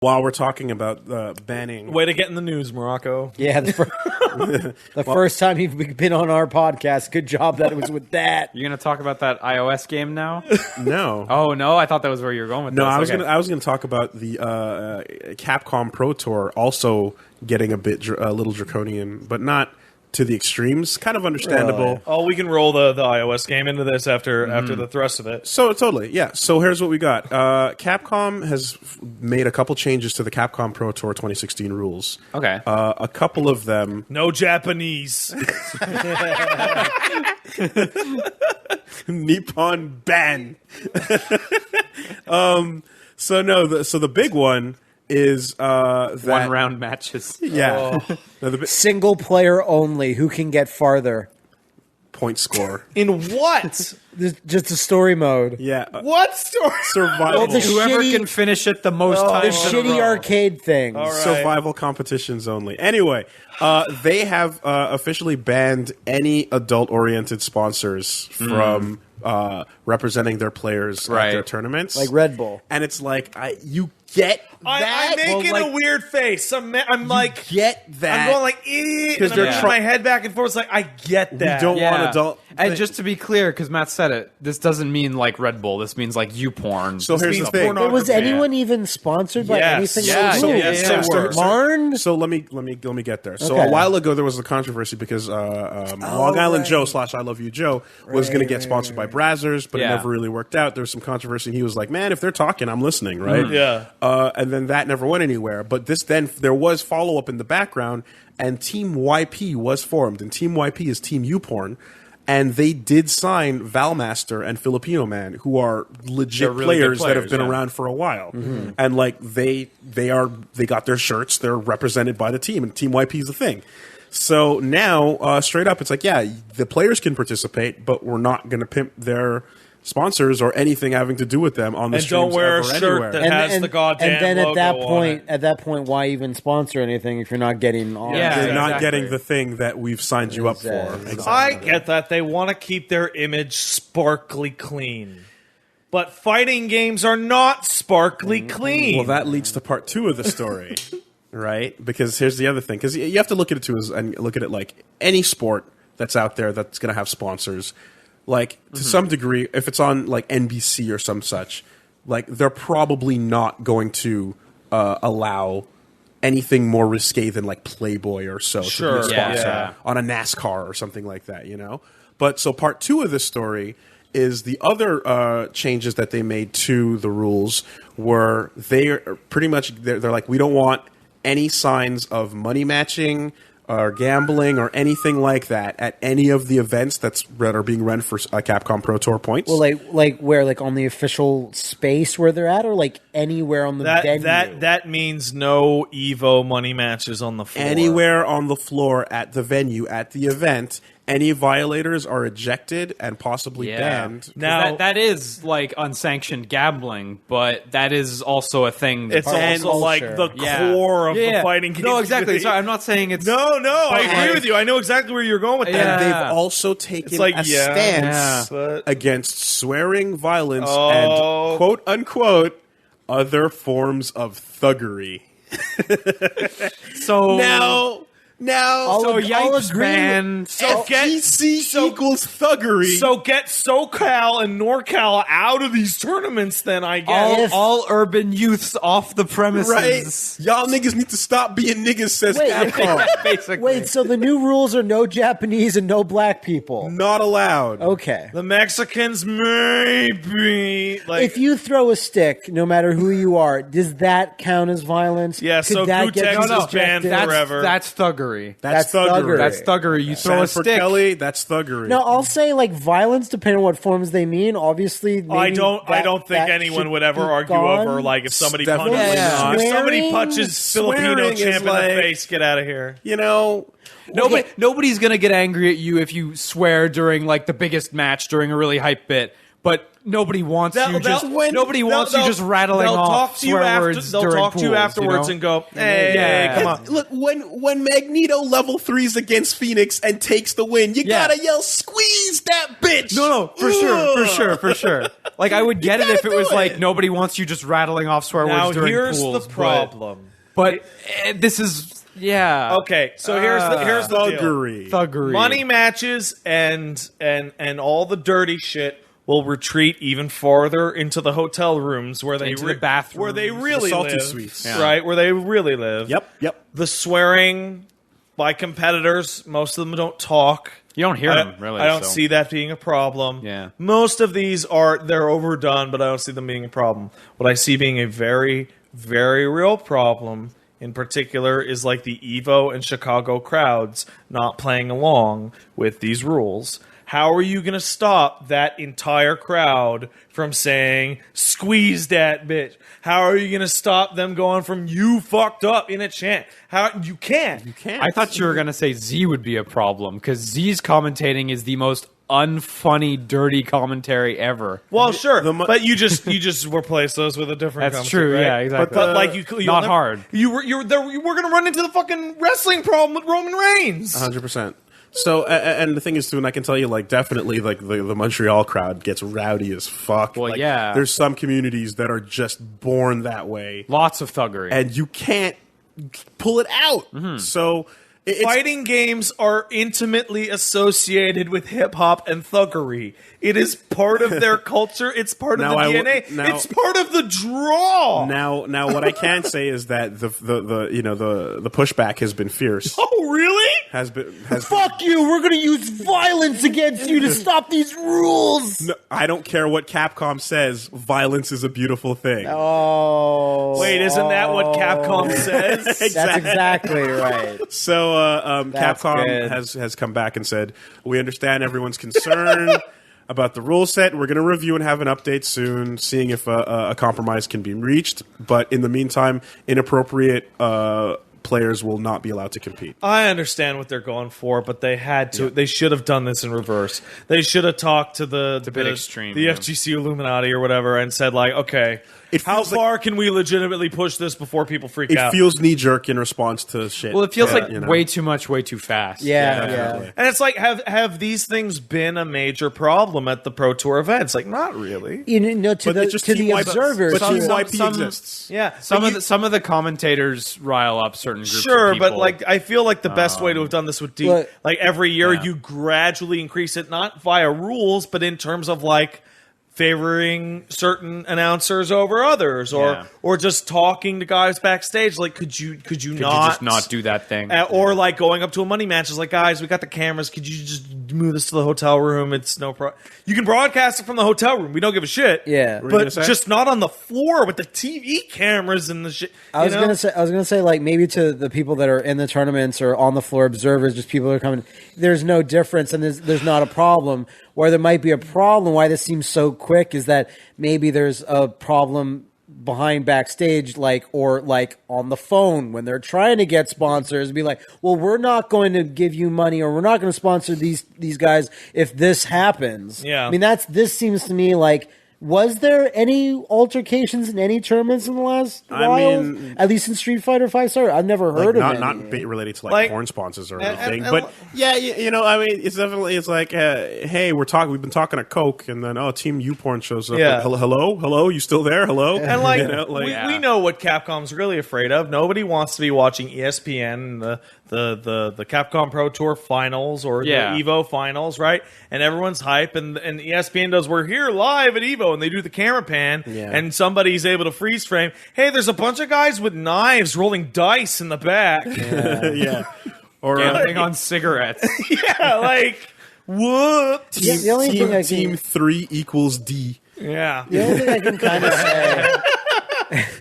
While we're talking about banning... Way to get in the news, Morocco. Yeah, the first time you've been on our podcast. Good job that it was with that. You're going to talk about that iOS game now? No. Oh, no? I thought that was where you were going with No, this. I was gonna talk about the Capcom Pro Tour also getting a little draconian, but not to the extremes. Kind of understandable. Really? Oh, we can roll the iOS game into this after the thrust of it. So totally, yeah. So here's what we got. Capcom has made a couple changes to the Capcom Pro Tour 2016 rules. Okay. A couple of them. No Japanese. Nippon ban. So the big one is that One-round matches. Yeah. Oh. No, the Single player only. Who can get farther? point score. In what? Just a story mode. Yeah. What story? Survival. the Whoever shitty- can finish it the most The times in a shitty row. arcade thing. All right. Survival competitions only. Anyway, they have officially banned any adult-oriented sponsors from representing their players at Right. their tournaments. Like Red Bull. And it's like, you get that? I'm making Well, a weird face. I'm like, get that. I'm going like, and I'm they're moving try- my head back and forth. It's like, I get that. We don't want adult... And just to be clear, because Matt said it, this doesn't mean like Red Bull. This means like YouPorn. So here's the means thing. porno- But was anyone even sponsored by Yes. anything? Yeah, like yeah, this? yeah, So- yeah. Marn? So let me get there. So Okay. a while ago there was a controversy because Long Island right. Joe / I Love You Joe was going to get sponsored by Brazzers, but Yeah. it never really worked out. There was some controversy, and he was like, "Man, if they're talking, I'm listening." Right? Yeah. And then that never went anywhere. But there was follow up in the background, and Team YP was formed, and Team YP is Team YouPorn. And they did sign Valmaster and Filipino Man, who are legit They're really good players that have players, been yeah. around for a while. And like they got their shirts, they're represented by the team, and Team YP is the thing. So now, straight up, it's like, yeah, the players can participate, but we're not going to pimp their sponsors or anything having to do with them on the And streams don't wear a ever shirt anywhere. that has the goddamn and then logo at that point, why even sponsor anything if you're not getting all? Yeah. You're not exactly. getting the thing that we've signed you up for. Exactly. I get that. They want to keep their image sparkly clean. But fighting games are not sparkly clean. Well, that leads to part 2 of the story, right? Because here's the other thing. Because you have to look at it too, and look at it like any sport that's out there that's going to have sponsors. Like, to some degree, if it's on like NBC or some such, like they're probably not going to allow anything more risque than like Playboy or so Sure, to be a sponsor yeah. on a NASCAR or something like that, you know? But so part 2 of this story is the other changes that they made to the rules were they're pretty much, they're like, we don't want any signs of money matching or gambling or anything like that at any of the events that are being run for Capcom Pro Tour points. Well, like where, like on the official space where they're at, or like anywhere on the venue. That means no Evo money matches on the floor. Anywhere on the floor at the venue, at the event, any violators are ejected and possibly banned. Now that is like unsanctioned gambling, but that is also a thing. That it's also like the core of the fighting game. No, exactly. community. Sorry, I'm not saying it's No, I agree with you. I know exactly where you're going with that. And Yeah. they've also taken It's like, a yeah, stance but- against swearing, violence, Oh. and quote unquote other forms of thuggery. so Now, So I'll yikes, agree man. FGC equals thuggery. So get SoCal and NorCal out of these tournaments, then I guess. all urban youths off the premises. right? Y'all niggas need to stop being niggas, says Wait. Capcom. Basically. Wait, so the new rules are no Japanese and no black people. Not allowed. Okay. The Mexicans maybe like If you throw a stick, no matter who you are, does that count as violence? Yeah, so that get Gutex you is banned ejected? forever. That's thuggery. That's That's thuggery. thuggery. That's thuggery. You throw a Sanford stick. Kelly, that's thuggery. No, I'll say like violence, depending on what forms they mean. Obviously, maybe I don't think that anyone should would ever be argue gone. over like if somebody Definitely punches not. if somebody Swearing- punches Filipino swearing is champ in like- the face, get out of here. You know, Nobody's gonna get angry at you if you swear during like the biggest match during a really hype bit. But nobody wants They'll- you just they'll- nobody wants you they'll- just rattling they'll off talk to you swear after, words They'll during talk to you pools, afterwards know? and go, hey, Yeah. come on. Look, when Magneto level 3s against Phoenix and takes the win, you Yeah. gotta yell, "Squeeze that bitch!" No, for sure. Like I would get it if it was do like it. nobody wants you just rattling off swear Now words during here's pools. the problem. But this is Okay, so here's the deal. Thuggery. Money matches and all the dirty shit will retreat even farther into the hotel rooms where they Into the bathrooms, where they the really salty live, suites. Yeah. right? Where they really live. Yep. The swearing by competitors, most of them don't talk. You don't hear them really. I don't so. see that being a problem. Yeah. Most of these they're overdone, but I don't see them being a problem. What I see being a very, very real problem in particular is like the Evo and Chicago crowds not playing along with these rules. How are you going to stop that entire crowd from saying, "Squeeze that bitch"? How are you going to stop them going from "you fucked up" in a chant? How you can't. I thought you were gonna say Z would be a problem because Z's commentating is the most unfunny, dirty commentary ever. Well, sure, the mo- but you just replace those with a different. That's commentary, true. right? Yeah, exactly. But like you'll not never- hard. We're going to run into the fucking wrestling problem with Roman Reigns. 100%. So, and the thing is, too, and I can tell you, like, definitely, like, the Montreal crowd gets rowdy as fuck. Well, Like, yeah. There's some communities that are just born that way, Lots of thuggery. and you can't pull it out. So, it's Fighting games are intimately associated with hip hop and thuggery. It is part of their culture. It's part of Now the I w- DNA. now- It's part of the draw. now what I can say is that the pushback has been fierce. Oh, really? Has been Fuck you! We're gonna use violence against you to stop these rules. No, I don't care what Capcom says. Violence is a beautiful thing. Oh, Wait, isn't that what Capcom says? That's exactly right. So That's Capcom good. has come back and said, we understand everyone's concern about the rule set. We're going to review and have an update soon, seeing if a compromise can be reached. But in the meantime, inappropriate players will not be allowed to compete. I understand what they're going for, but they had to. They should have done this in reverse. They should have talked to the bit extreme, the yeah. FGC Illuminati or whatever, and said like, okay, It how feels like- far can we legitimately push this before people freak It out? feels knee jerk in response to shit. well, it feels like you know? way too much, way too fast. Yeah. Definitely. and it's like, have these things been a major problem at the Pro Tour events? Like, not really. You know, to But the it just to the team wipes- observers. But Team Some- YP some- exists. Yeah, Some but of the commentators rile up certain groups. Sure, of people. but like I feel like the best way to have done this would be Look- like every year Yeah. you gradually increase it, not via rules, but in terms of like favoring certain announcers over others, Yeah. or just talking to guys backstage. Like, could you could you not just not do that thing? or like going up to a money match is like, guys, we got the cameras. Could you just move this to the hotel room? It's no problem. You can broadcast it from the hotel room. We don't give a shit. Yeah. What were you but gonna say? just not on the floor with the TV cameras and the shit. I was you know? gonna say, like maybe to the people that are in the tournaments or on the floor observers, just people that are coming. There's no difference, and there's not a problem. Where there might be a problem, why this seems so quick, is that maybe there's a problem behind backstage, like on the phone when they're trying to get sponsors. Be like, well, we're not going to give you money, or we're not going to sponsor these guys if this happens. Yeah. I mean this seems to me like. Was there any altercations in any tournaments in the last I while? mean- At least in Street Fighter 5 Star? I've never heard of any. Related to Like- porn sponsors or and- anything, and- but yeah, you know, I mean, it's definitely like, hey, we've been talking to Coke, and then Team YouPorn shows up. Yeah. Like, hello, you still there? Hello, And like, You know, we know what Capcom's really afraid of. Nobody wants to be watching ESPN, the Capcom Pro Tour finals or Yeah. the Evo finals, right? And everyone's hype, and ESPN does, we're here live at Evo, and they do the camera pan, Yeah. and somebody's able to freeze frame. Hey, there's a bunch of guys with knives rolling dice in the back. yeah, or Gambling on cigarettes. Yeah, like, what? Yeah, the only thing I can- team 3 equals D. Yeah. The only thing I can kind of say,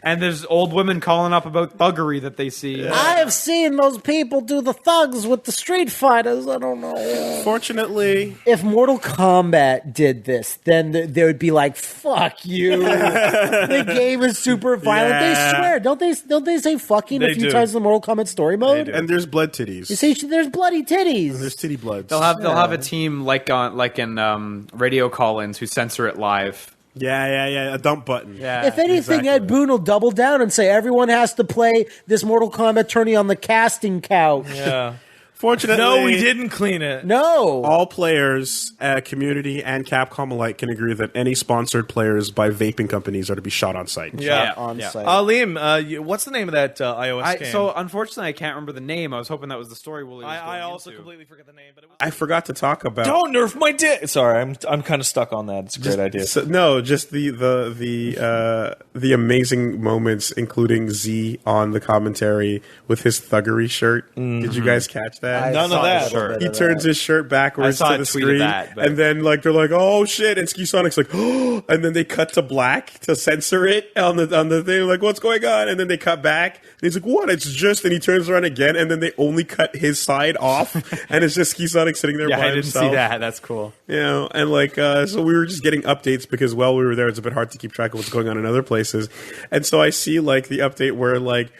And there's old women calling up about thuggery that they see. I have seen those people do the thugs with the Street Fighters. I don't know. Fortunately, If Mortal Kombat did this, then they would be like, "Fuck you." The game is super violent. Yeah. They swear, don't they say "fucking" They a few do. times in the Mortal Kombat story mode? do. and there's blood titties. You say there's bloody titties. There's titty bloods. They'll have a team like in radio call-ins who censor it live. yeah, a dump button. Yeah. If anything, exactly. Ed Boon will double down and say everyone has to play this Mortal Kombat tourney on the casting couch. Yeah. Fortunately, No, we didn't clean it. No. All players, community, and Capcom alike can agree that any sponsored players by vaping companies are to be shot on sight. Yeah. On Yeah. site. Liam, what's the name of that iOS game? So unfortunately, I can't remember the name. I was hoping that was the story. Willie was I going also into. completely forget the name, but it was. I forgot to talk about. Don't nerf my dick. Sorry, I'm kind of stuck on that. It's a great idea. So, no, just the amazing moments, including Z on the commentary with his Thuggery shirt. Did you guys catch that? I None of saw that. a little Sure. bit He of turns that. his shirt backwards I saw to a the tweet of screen, that, but- and then they're like, "Oh shit!" And Ski Sonic's like, "Oh!" And then they cut to black to censor it on the thing. Like, what's going on? And then they cut back, and he's like, "What? It's just." And he turns around again, and then they only cut his side off, and it's just Ski Sonic sitting there Yeah, by I didn't himself. see that. That's cool. You know, and like, so we were just getting updates because while we were there, it's a bit hard to keep track of what's going on in other places. And so I see like the update where like,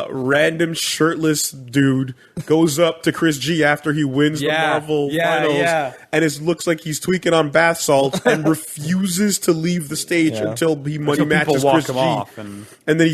random shirtless dude goes up to Chris G after he wins the Marvel finals, and it looks like he's tweaking on bath salts and refuses to leave the stage until he money Until matches people walk Chris him G. off, and And then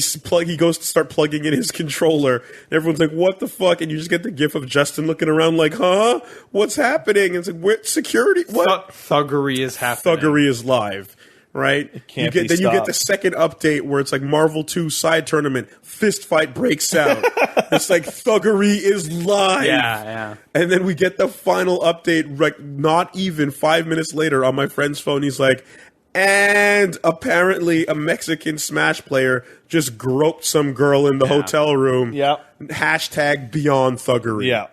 he goes to start plugging in his controller. And everyone's like, "What the fuck?" And you just get the gif of Justin looking around like, "Huh? What's happening?" And it's like, "Where security? What?" Thuggery is happening. Thuggery is live, right? can't you be get, then you get stopped. the second update where it's like Marvel 2 side tournament, fist fight breaks out. It's like Thuggery is live. Yeah. And then we get the final update, like not even 5 minutes later on my friend's phone. He's like, and apparently a Mexican Smash player just groped some girl in the hotel room. Yep. Hashtag beyond Thuggery. Yeah.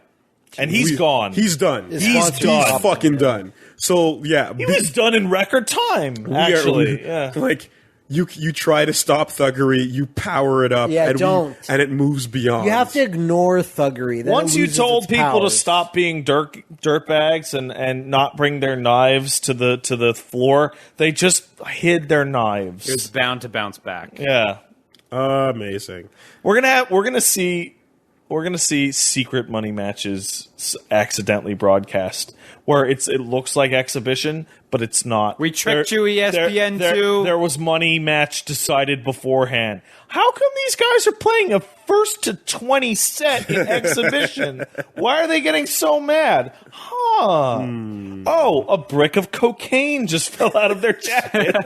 And he's gone. He's done. His He's sponsor's off. fucking done. So yeah, He was done in record time, actually. Yeah. Like you try to stop Thuggery, you power it up, Yeah, and don't. and it moves beyond. You have to ignore Thuggery. Then Once it you loses told its people to powers. stop being dirtbags and not bring their knives to the floor, they just hid their knives. It's bound to bounce back. Yeah. amazing. We're gonna see secret money matches accidentally broadcast where it looks like exhibition, but it's not. We tricked you, ESPN too. There was money match decided beforehand. How come these guys are playing a first to 20 set in exhibition? Why are they getting so mad? Huh. Oh, a brick of cocaine just fell out of their jacket.